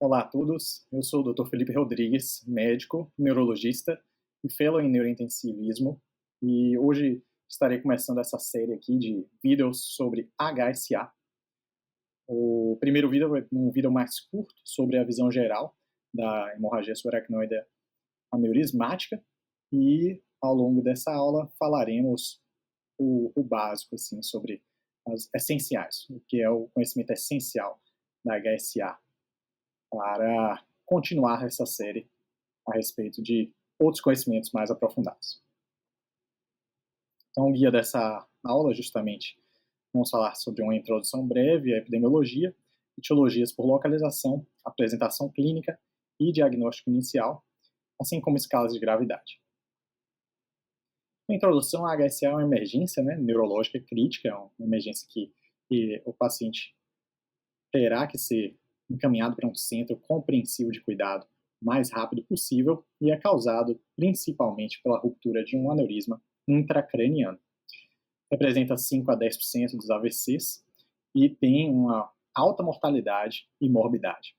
Olá a todos, eu sou o Dr. Felipe Rodrigues, médico, neurologista e fellow em neurointensivismo, e hoje estarei começando essa série aqui de vídeos sobre HSA. O primeiro vídeo é um vídeo mais curto sobre a visão geral da hemorragia subaracnoide aneurismática, e ao longo dessa aula falaremos o básico assim, sobre as essenciais, o que é o conhecimento essencial da HSA, para continuar essa série a respeito de outros conhecimentos mais aprofundados. Então, o guia dessa aula, justamente, vamos falar sobre uma introdução breve à epidemiologia, etiologias por localização, apresentação clínica e diagnóstico inicial, assim como escalas de gravidade. A introdução à HSA é uma emergência neurológica crítica, é uma emergência que o paciente terá que ser encaminhado para um centro compreensivo de cuidado o mais rápido possível e é causado principalmente pela ruptura de um aneurisma intracraniano. Representa 5 a 10% dos AVCs e tem uma alta mortalidade e morbidade.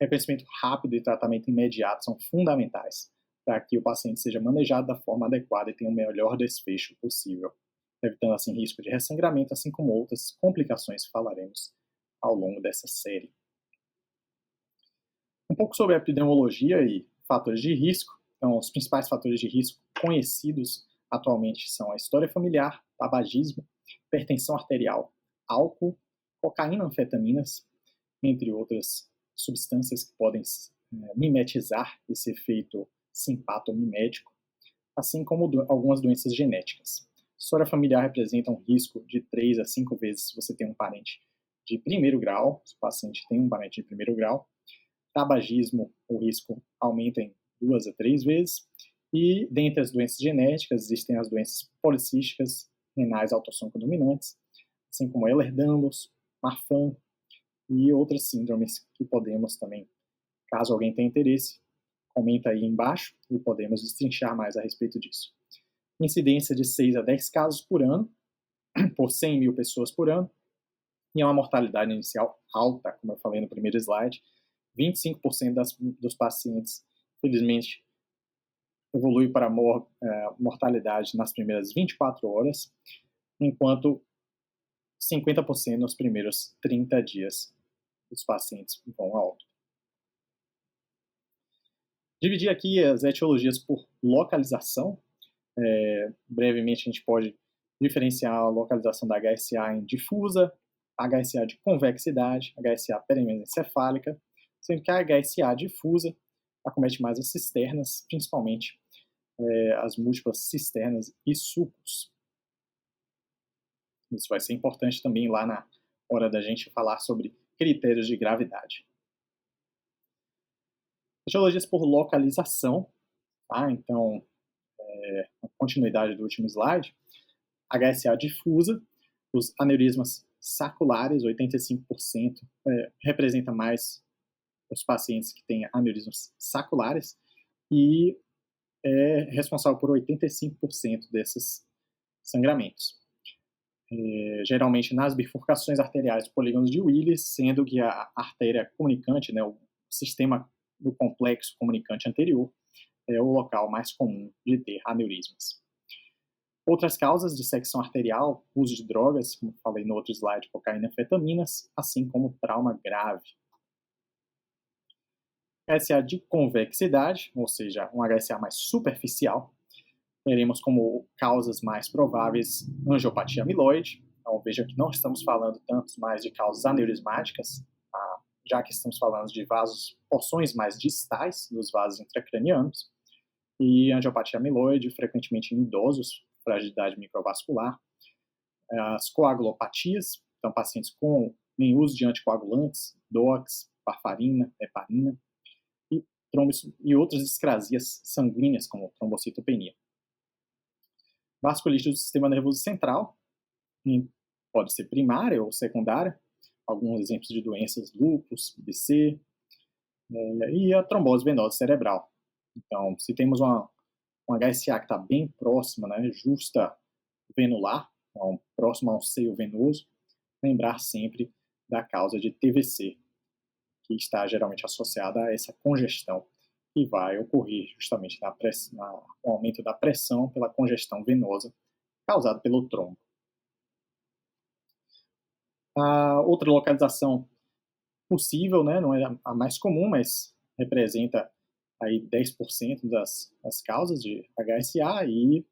Reconhecimento rápido e tratamento imediato são fundamentais para que o paciente seja manejado da forma adequada e tenha o melhor desfecho possível, evitando assim risco de ressangramento, assim como outras complicações que falaremos ao longo dessa série. Um pouco sobre a epidemiologia e fatores de risco. Então, os principais fatores de risco conhecidos atualmente são a história familiar, tabagismo, hipertensão arterial, álcool, cocaína, anfetaminas, entre outras substâncias que podem mimetizar esse efeito simpatomimético, assim como algumas doenças genéticas. História familiar representa um risco de 3 a 5 vezes se você tem um parente de primeiro grau, se o paciente tem um parente de primeiro grau. Tabagismo, o risco aumenta em 2 a 3 vezes. E dentre as doenças genéticas, existem as doenças policísticas renais autossômico dominantes, assim como Ehlers-Danlos, Marfan e outras síndromes que podemos também, caso alguém tenha interesse, comenta aí embaixo e podemos destrinchar mais a respeito disso. Incidência de 6 a 10 casos por ano, por 100 mil pessoas por ano, e é uma mortalidade inicial alta, como eu falei no primeiro slide. 25% dos pacientes, felizmente, evolui para mortalidade nas primeiras 24 horas, enquanto 50% nos primeiros 30 dias os pacientes vão a óbito. Dividir aqui as etiologias por localização. Brevemente, a gente pode diferenciar a localização da HSA em difusa, HSA de convexidade, HSA perimesencefálica, sendo que a HSA difusa acomete mais as cisternas, principalmente as múltiplas cisternas e sulcos. Isso vai ser importante também lá na hora da gente falar sobre critérios de gravidade. Etiologias por localização, tá? Então, a continuidade do último slide, HSA difusa, os aneurismas saculares, 85%, representa mais os pacientes que têm aneurismas saculares e é responsável por 85% desses sangramentos. Geralmente nas bifurcações arteriais do polígono de Willis, sendo que a artéria comunicante, o sistema do complexo comunicante anterior, é o local mais comum de ter aneurismas. Outras causas: dissecção arterial, uso de drogas, como falei no outro slide, cocaína e anfetaminas, assim como trauma grave. HSA de convexidade, ou seja, um HSA mais superficial, teremos como causas mais prováveis angiopatia amiloide. Então, veja que não estamos falando tanto mais de causas aneurismáticas, já que estamos falando de porções mais distais dos vasos intracranianos, e angiopatia amiloide, frequentemente em idosos, fragilidade microvascular. As coagulopatias, então pacientes em uso de anticoagulantes, DOACs, warfarina, heparina, e outras discrasias sanguíneas, como trombocitopenia. Vasculite do sistema nervoso central, pode ser primária ou secundária, alguns exemplos de doenças: lúpus, BC, e a trombose venosa cerebral. Então, se temos uma HSA que está bem próxima, justa venular, então, próxima ao seio venoso, lembrar sempre da causa de TVC, que está geralmente associada a essa congestão que vai ocorrer justamente no aumento da pressão pela congestão venosa causada pelo trombo. A outra localização possível, né, não é a mais comum, mas representa aí 10% das causas de HSA e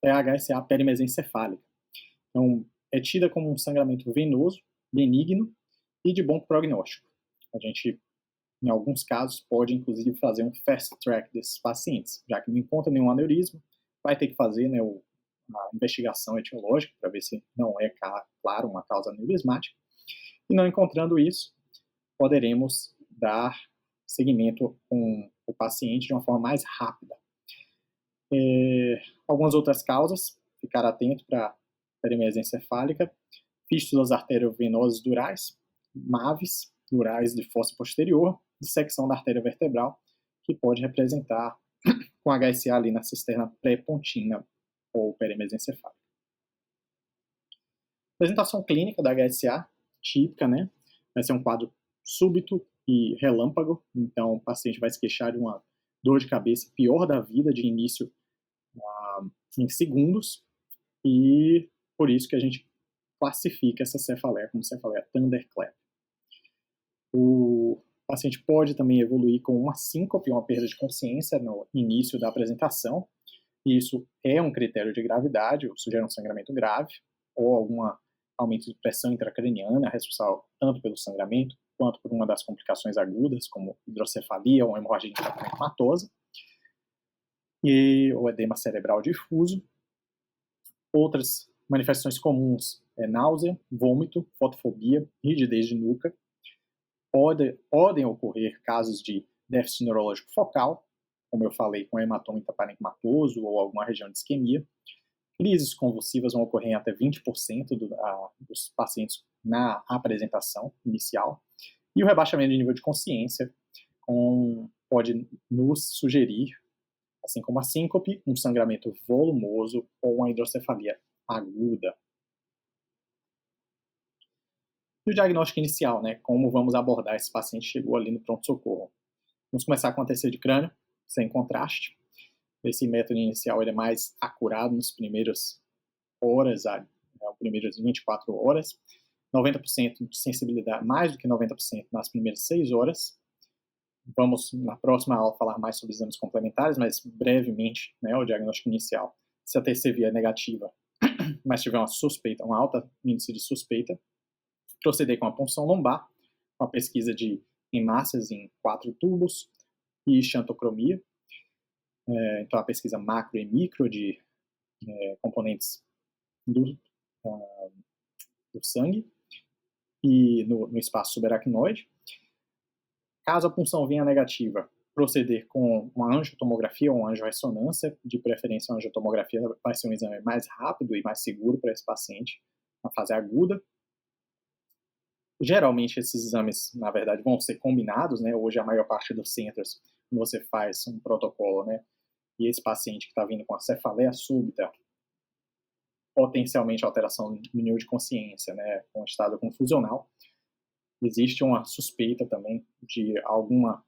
é a HSA perimesencefálica. Então, é tida como um sangramento venoso, benigno e de bom prognóstico. A gente, em alguns casos, pode inclusive fazer um fast track desses pacientes, já que não encontra nenhum aneurisma, vai ter que fazer, né, a investigação etiológica para ver se não é, claro, uma causa aneurismática. E não encontrando isso, poderemos dar seguimento com o paciente de uma forma mais rápida. Algumas outras causas, ficar atento para perimese encefálica, fístulas arteriovenosas durais, MAVs, durais de fossa posterior, dissecção da artéria vertebral, que pode representar com HSA ali na cisterna pré-pontina ou perimese encefálica. Apresentação clínica da HSA, típica, né? Vai ser um quadro súbito e relâmpago, então o paciente vai se queixar de uma dor de cabeça pior da vida de início em segundos, e por isso que a gente classifica essa cefaleia como cefaleia thunderclap. O paciente pode também evoluir com uma síncope, uma perda de consciência no início da apresentação, e isso é um critério de gravidade, ou sugere um sangramento grave, ou algum aumento de pressão intracraniana, responsável tanto pelo sangramento, quanto por uma das complicações agudas, como hidrocefalia ou hemorragia intraparencimatosa, e o edema cerebral difuso. Outras manifestações comuns é náusea, vômito, fotofobia, rigidez de nuca. Podem ocorrer casos de déficit neurológico focal, como eu falei, com hematoma intraparencimatoso ou alguma região de isquemia. Crises convulsivas vão ocorrer em até 20% dos pacientes na apresentação inicial. E o rebaixamento de nível de consciência pode nos sugerir, assim como a síncope, um sangramento volumoso ou uma hidrocefalia aguda. E o diagnóstico inicial, né? Como vamos abordar esse paciente que chegou ali no pronto-socorro? Vamos começar com a TC de crânio, sem contraste. Esse método inicial ele é mais acurado nos primeiros horas, primeiras 24 horas. 90% de sensibilidade, mais do que 90% nas primeiras 6 horas. Vamos, na próxima aula, falar mais sobre exames complementares, mas brevemente, né, o diagnóstico inicial. Se a TC vier negativa, mas tiver uma suspeita, um alto índice de suspeita, proceder com a punção lombar, uma pesquisa de hemácias em 4 tubos e xantocromia. Então, a pesquisa macro e micro de componentes do sangue e no espaço subaracnoide. Caso a punção venha negativa, proceder com uma angiotomografia ou uma angiorressonância, de preferência uma angiotomografia vai ser um exame mais rápido e mais seguro para esse paciente na fase aguda. Geralmente esses exames, na verdade, vão ser combinados, né? Hoje a maior parte dos centros, você faz um protocolo, né? E esse paciente que está vindo com a cefaleia súbita, potencialmente alteração no nível de consciência, né? Com estado confusional, existe uma suspeita também de alguma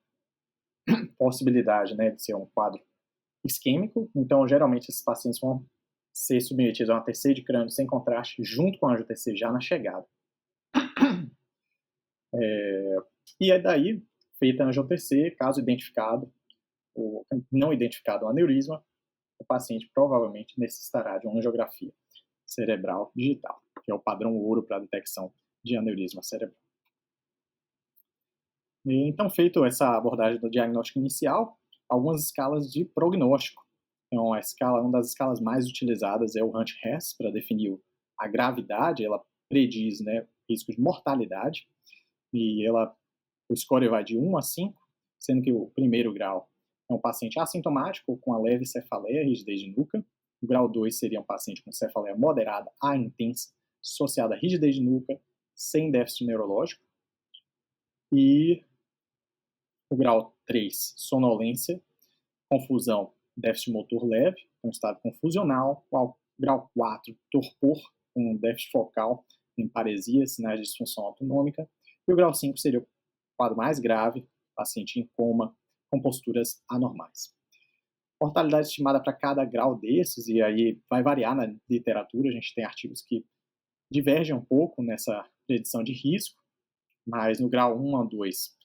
possibilidade, né, de ser um quadro isquêmico. Então, geralmente, esses pacientes vão ser submetidos a uma TC de crânio sem contraste, junto com a angio-TC já na chegada. E é daí, feita a angio-TC, caso identificado ou não identificado um aneurisma, o paciente provavelmente necessitará de uma angiografia cerebral digital, que é o padrão ouro para a detecção de aneurisma cerebral. Então, feito essa abordagem do diagnóstico inicial, algumas escalas de prognóstico. Então, uma das escalas mais utilizadas é o Hunt-Hess, para definir a gravidade. Ela prediz, né, risco de mortalidade, e o score vai de 1 a 5, sendo que o primeiro grau é um paciente assintomático com a leve cefaleia, rigidez de nuca. O grau 2 seria um paciente com cefaleia moderada a intensa, associada a rigidez de nuca, sem déficit neurológico. E o grau 3, sonolência, confusão, déficit motor leve, um estado confusional. O grau 4, torpor, com déficit focal, em paresia, sinais de disfunção autonômica. E o grau 5 seria o quadro mais grave, paciente em coma, com posturas anormais. Mortalidade estimada para cada grau desses, e aí vai variar na literatura, a gente tem artigos que divergem um pouco nessa predição de risco, mas no grau 1 a 2,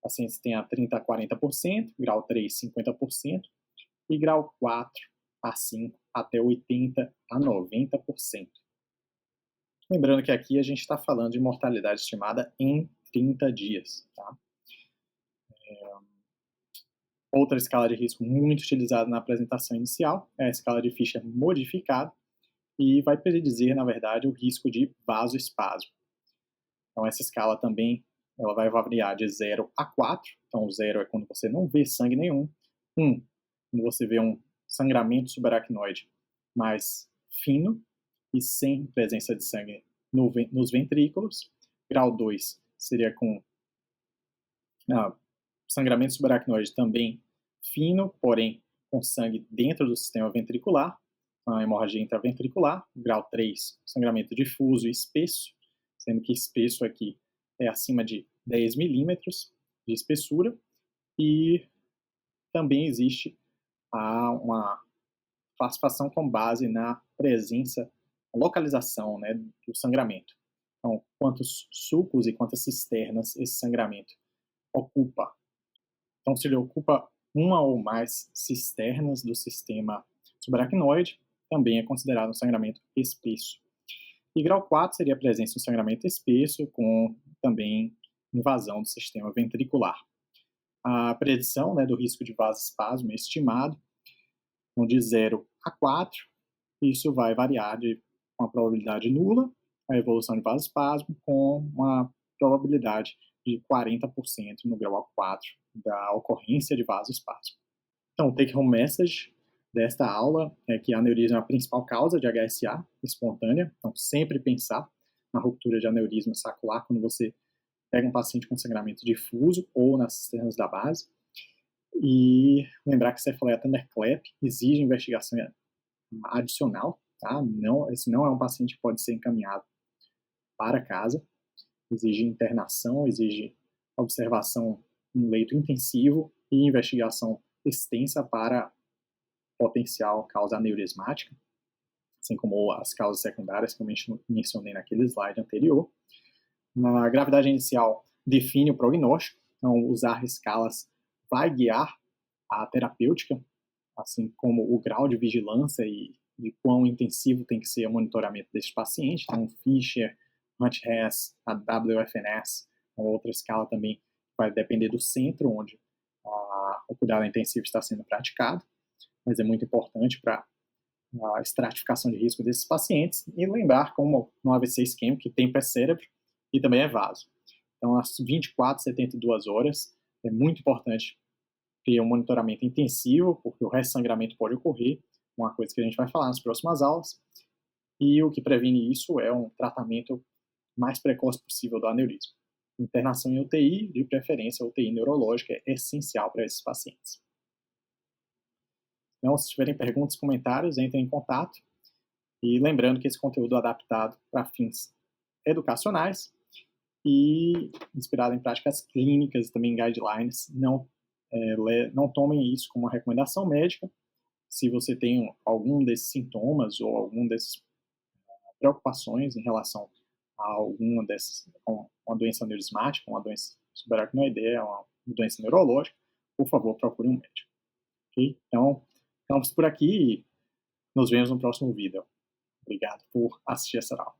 pacientes têm a 30 a 40%, grau 3, 50%, e grau 4 a 5, até 80 a 90%. Lembrando que aqui a gente está falando de mortalidade estimada em 30 dias. Tá? Outra escala de risco muito utilizada na apresentação inicial é a escala de Fisher modificada, e vai predizer, na verdade, o risco de vasoespasmo. Então, essa escala também ela vai variar de 0 a 4. Então, 0 é quando você não vê sangue nenhum. 1, quando você vê um sangramento subaracnoide mais fino e sem presença de sangue nos ventrículos. Grau 2 seria com sangramento subaracnoide também fino, porém com sangue dentro do sistema ventricular, a hemorragia intraventricular. Grau 3, sangramento difuso e espesso, sendo que espesso aqui é acima de 10 milímetros de espessura, e também existe uma classificação com base na presença, localização, né, do sangramento. Então, quantos sulcos e quantas cisternas esse sangramento ocupa. Então, se ele ocupa uma ou mais cisternas do sistema subaracnoide, também é considerado um sangramento espesso. E grau 4 seria a presença de um sangramento espesso com também invasão do sistema ventricular. A predição, né, do risco de vasoespasmo é estimado de 0 a 4, isso vai variar de uma probabilidade nula, a evolução de vasoespasmo, com uma probabilidade de 40% no grau 4 da ocorrência de vasoespasmo. Então, o take-home message desta aula é que a aneurisma é a principal causa de HSA espontânea, então sempre pensar na ruptura de aneurisma saccular quando você pega um paciente com sangramento difuso ou nas cisternas da base. E lembrar que cefaleia thunderclap exige investigação adicional, tá? Esse não é um paciente que pode ser encaminhado para casa, exige internação, exige observação em leito intensivo e investigação extensa para potencial causa aneurismática, assim como as causas secundárias que eu mencionei naquele slide anterior. Na gravidade inicial define o prognóstico, então usar escalas vai guiar a terapêutica, assim como o grau de vigilância e quão intensivo tem que ser o monitoramento desse paciente. Então, Fisher, Hunt-Hess, a WFNS, uma outra escala também vai depender do centro onde o cuidado intensivo está sendo praticado, mas é muito importante para a estratificação de risco desses pacientes, e lembrar como no AVC isquêmico que tempo é cérebro e também é vaso. Então, às 24, 72 horas, é muito importante ter um monitoramento intensivo, porque o ressangramento pode ocorrer, uma coisa que a gente vai falar nas próximas aulas, e o que previne isso é um tratamento mais precoce possível do aneurisma. Internação em UTI, de preferência UTI neurológica, é essencial para esses pacientes. Então, se tiverem perguntas, comentários, entrem em contato. E lembrando que esse conteúdo é adaptado para fins educacionais e inspirado em práticas clínicas e também guidelines. Não tomem isso como uma recomendação médica. Se você tem algum desses sintomas ou algum dessas preocupações em relação a alguma dessas, uma doença aneurismática, uma doença subaracnoidea, uma doença neurológica, por favor, procure um médico. Okay? Então, ficamos por aqui e nos vemos no próximo vídeo. Obrigado por assistir essa aula.